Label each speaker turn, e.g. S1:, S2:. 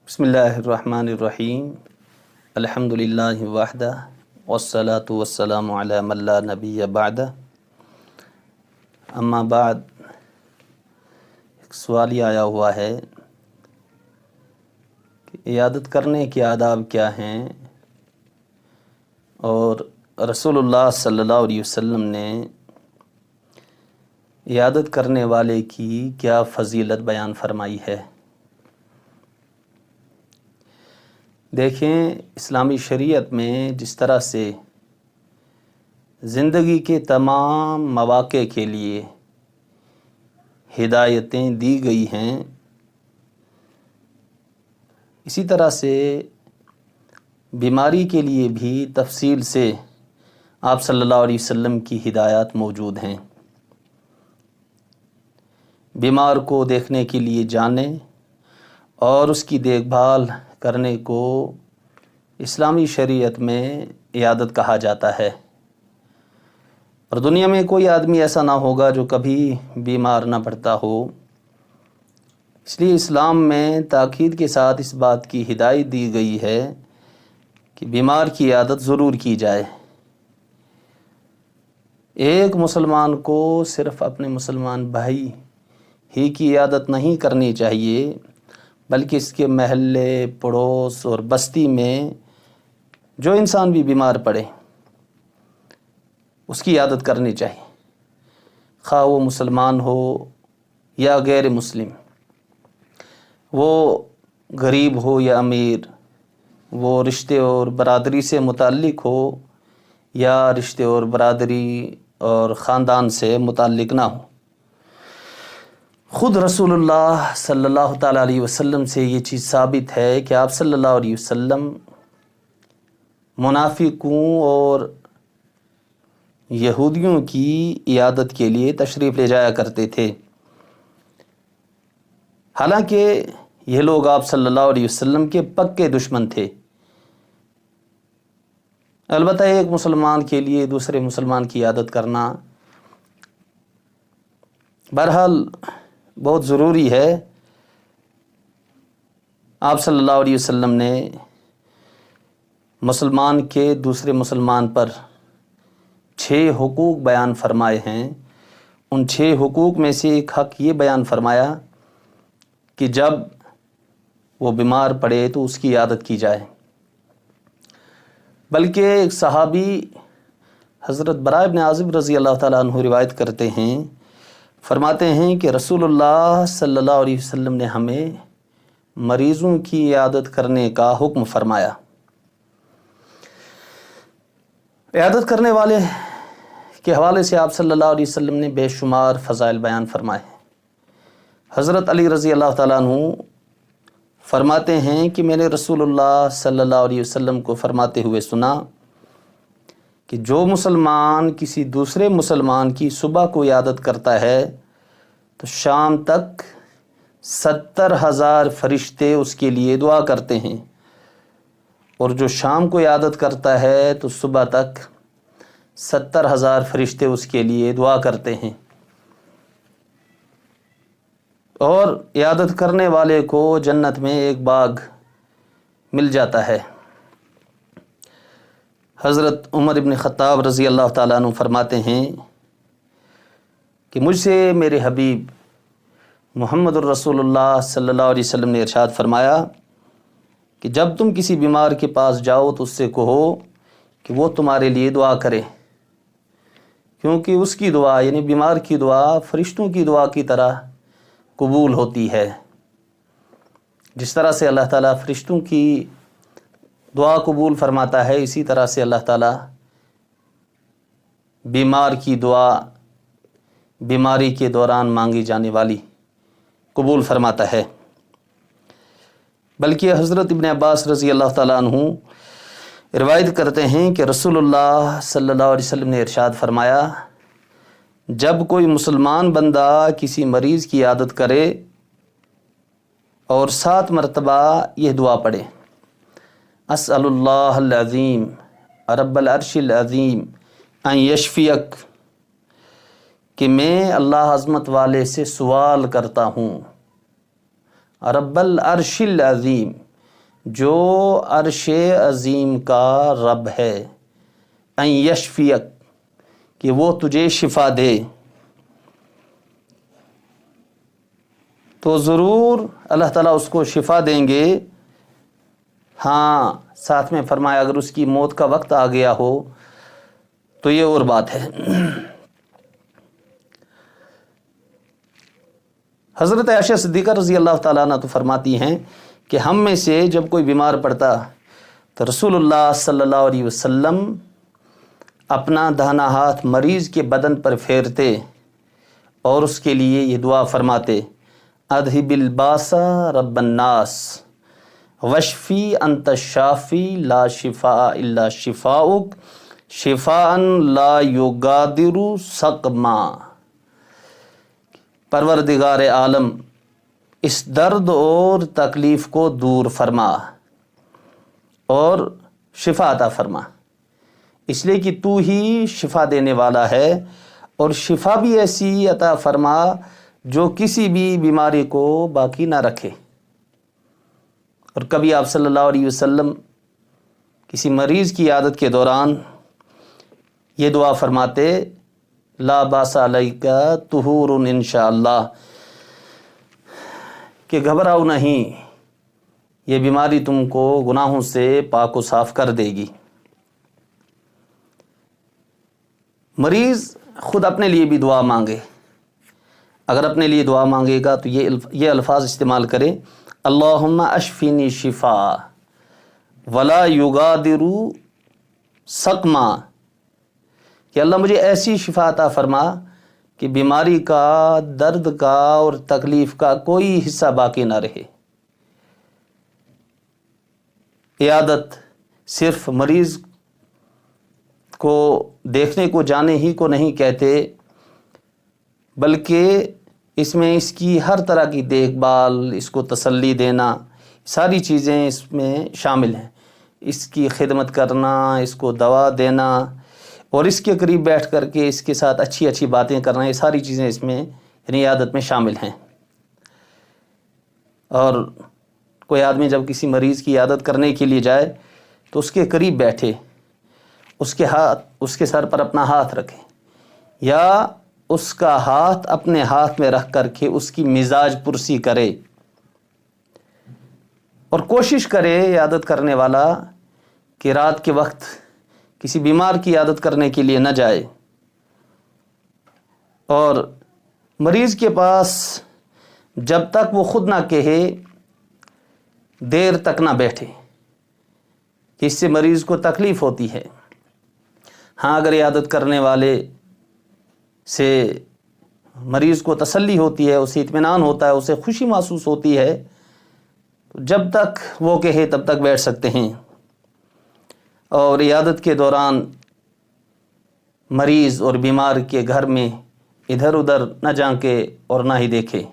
S1: بسم اللہ الرحمن الرحیم الحمد للہ وحدہ والصلاة والسلام علی من لا نبی بعدہ اما بعد۔ ایک سوال یہ آیا ہوا ہے کہ عیادت کرنے کے آداب کیا ہیں اور رسول اللہ صلی اللہ علیہ وسلم نے عیادت کرنے والے کی کیا فضیلت بیان فرمائی ہے۔ دیکھیں، اسلامی شریعت میں جس طرح سے زندگی کے تمام مواقع کے لیے ہدایتیں دی گئی ہیں، اسی طرح سے بیماری کے لیے بھی تفصیل سے آپ صلی اللہ علیہ وسلم کی ہدایات موجود ہیں۔ بیمار کو دیکھنے کے لیے جانے اور اس کی دیکھ بھال کرنے کو اسلامی شریعت میں عیادت کہا جاتا ہے، اور دنیا میں کوئی آدمی ایسا نہ ہوگا جو کبھی بیمار نہ پڑتا ہو۔ اس لیے اسلام میں تاکید کے ساتھ اس بات کی ہدایت دی گئی ہے کہ بیمار کی عیادت ضرور کی جائے۔ ایک مسلمان کو صرف اپنے مسلمان بھائی ہی کی عیادت نہیں کرنی چاہیے، بلکہ اس کے محلے، پڑوس اور بستی میں جو انسان بھی بیمار پڑے اس کی عیادت کرنی چاہیے، خواہ وہ مسلمان ہو یا غیر مسلم، وہ غریب ہو یا امیر، وہ رشتے اور برادری سے متعلق ہو یا رشتے اور برادری اور خاندان سے متعلق نہ ہو۔ خود رسول اللہ صلی اللہ تعالیٰ علیہ وسلم سے یہ چیز ثابت ہے کہ آپ صلی اللہ علیہ وسلم منافقوں اور یہودیوں کی عیادت کے لیے تشریف لے جایا کرتے تھے، حالانکہ یہ لوگ آپ صلی اللہ علیہ وسلم کے پکے دشمن تھے۔ البتہ ایک مسلمان کے لیے دوسرے مسلمان کی عیادت کرنا بہرحال بہت ضروری ہے۔ آپ صلی اللہ علیہ وسلم نے مسلمان کے دوسرے مسلمان پر 6 حقوق بیان فرمائے ہیں۔ ان 6 حقوق میں سے ایک حق یہ بیان فرمایا کہ جب وہ بیمار پڑے تو اس کی عیادت کی جائے۔ بلکہ ایک صحابی حضرت براء بن عازب رضی اللہ تعالیٰ عنہ روایت کرتے ہیں، فرماتے ہیں کہ رسول اللہ صلی اللہ علیہ وسلم نے ہمیں مریضوں کی عیادت کرنے کا حکم فرمایا۔ عیادت کرنے والے کے حوالے سے آپ صلی اللہ علیہ وسلم نے بے شمار فضائل بیان فرمائے۔ حضرت علی رضی اللہ تعالیٰ عنہ فرماتے ہیں کہ میں نے رسول اللہ صلی اللہ علیہ وسلم کو فرماتے ہوئے سنا کہ جو مسلمان کسی دوسرے مسلمان کی صبح کو عیادت کرتا ہے تو شام تک 70,000 فرشتے اس کے لیے دعا کرتے ہیں، اور جو شام کو عیادت کرتا ہے تو صبح تک 70,000 فرشتے اس کے لیے دعا کرتے ہیں، اور عیادت کرنے والے کو جنت میں ایک باغ مل جاتا ہے۔ حضرت عمر بن خطاب رضی اللہ تعالیٰ عنہ فرماتے ہیں کہ مجھ سے میرے حبیب محمد الرسول اللہ صلی اللہ علیہ وسلم نے ارشاد فرمایا کہ جب تم کسی بیمار کے پاس جاؤ تو اس سے کہو کہ وہ تمہارے لیے دعا کرے، کیونکہ اس کی دعا یعنی بیمار کی دعا فرشتوں کی دعا کی طرح قبول ہوتی ہے۔ جس طرح سے اللہ تعالیٰ فرشتوں کی دعا قبول فرماتا ہے، اسی طرح سے اللہ تعالیٰ بیمار کی دعا بیماری کے دوران مانگی جانے والی قبول فرماتا ہے۔ بلکہ حضرت ابن عباس رضی اللہ تعالیٰ عنہ روایت کرتے ہیں کہ رسول اللہ صلی اللہ علیہ وسلم نے ارشاد فرمایا، جب کوئی مسلمان بندہ کسی مریض کی عیادت کرے اور 7 مرتبہ یہ دعا پڑھے، اسأل اللہ العظیم رب العرش العظیم ان یشفیک، کہ میں اللہ عظمت والے سے سوال کرتا ہوں، رب العرش العظیم جو عرش عظیم کا رب ہے، ان یشفیک، کہ وہ تجھے شفا دے، تو ضرور اللہ تعالیٰ اس کو شفا دیں گے۔ ہاں، ساتھ میں فرمایا اگر اس کی موت کا وقت آ گیا ہو تو یہ اور بات ہے۔ حضرت عائشہ صدیقہ رضی اللہ تعالیٰ عنہ تو فرماتی ہیں کہ ہم میں سے جب کوئی بیمار پڑتا تو رسول اللہ صلی اللہ علیہ وسلم اپنا داہنا ہاتھ مریض کے بدن پر پھیرتے اور اس کے لیے یہ دعا فرماتے، اذہب الباس رب الناس واشفی انت الشافی لا شفاء الا شفاؤک شفاء لا یغادر سقما۔ پروردگار عالم اس درد اور تکلیف کو دور فرما اور شفا عطا فرما، اس لیے کہ تو ہی شفا دینے والا ہے، اور شفا بھی ایسی عطا فرما جو کسی بھی بیماری کو باقی نہ رکھے۔ اور کبھی آپ صلی اللہ علیہ وسلم کسی مریض کی عیادت کے دوران یہ دعا فرماتے، لا باس علیک طہور انشاءاللہ، کہ گھبراؤ نہیں، یہ بیماری تم کو گناہوں سے پاک و صاف کر دے گی۔ مریض خود اپنے لیے بھی دعا مانگے، اگر اپنے لیے دعا مانگے گا تو یہ الفاظ استعمال کرے، اللہم اشفینی شفا ولا یغادر سقما، کہ اللہ مجھے ایسی شفا عطا فرما کہ بیماری کا، درد کا اور تکلیف کا کوئی حصہ باقی نہ رہے۔ عیادت صرف مریض کو دیکھنے کو جانے ہی کو نہیں کہتے، بلکہ اس میں اس کی ہر طرح کی دیکھ بھال، اس کو تسلی دینا، ساری چیزیں اس میں شامل ہیں۔ اس کی خدمت کرنا، اس کو دوا دینا اور اس کے قریب بیٹھ کر کے اس کے ساتھ اچھی اچھی باتیں کرنا، یہ ساری چیزیں اس میں یعنی عیادت میں شامل ہیں۔ اور کوئی آدمی جب کسی مریض کی عیادت کرنے کے لیے جائے تو اس کے قریب بیٹھے، اس کے سر پر اپنا ہاتھ رکھے، یا اس کا ہاتھ اپنے ہاتھ میں رکھ کر کے اس کی مزاج پرسی کرے، اور کوشش کرے عیادت کرنے والا کہ رات کے وقت کسی بیمار کی عیادت کرنے کے لیے نہ جائے، اور مریض کے پاس جب تک وہ خود نہ کہے دیر تک نہ بیٹھے، کہ اس سے مریض کو تکلیف ہوتی ہے۔ ہاں، اگر عیادت کرنے والے سے مریض کو تسلی ہوتی ہے، اسے اطمینان ہوتا ہے، اسے خوشی محسوس ہوتی ہے، تو جب تک وہ کہے تب تک بیٹھ سکتے ہیں۔ اور عیادت کے دوران مریض اور بیمار کے گھر میں ادھر ادھر نہ جھانکے اور نہ ہی دیکھے۔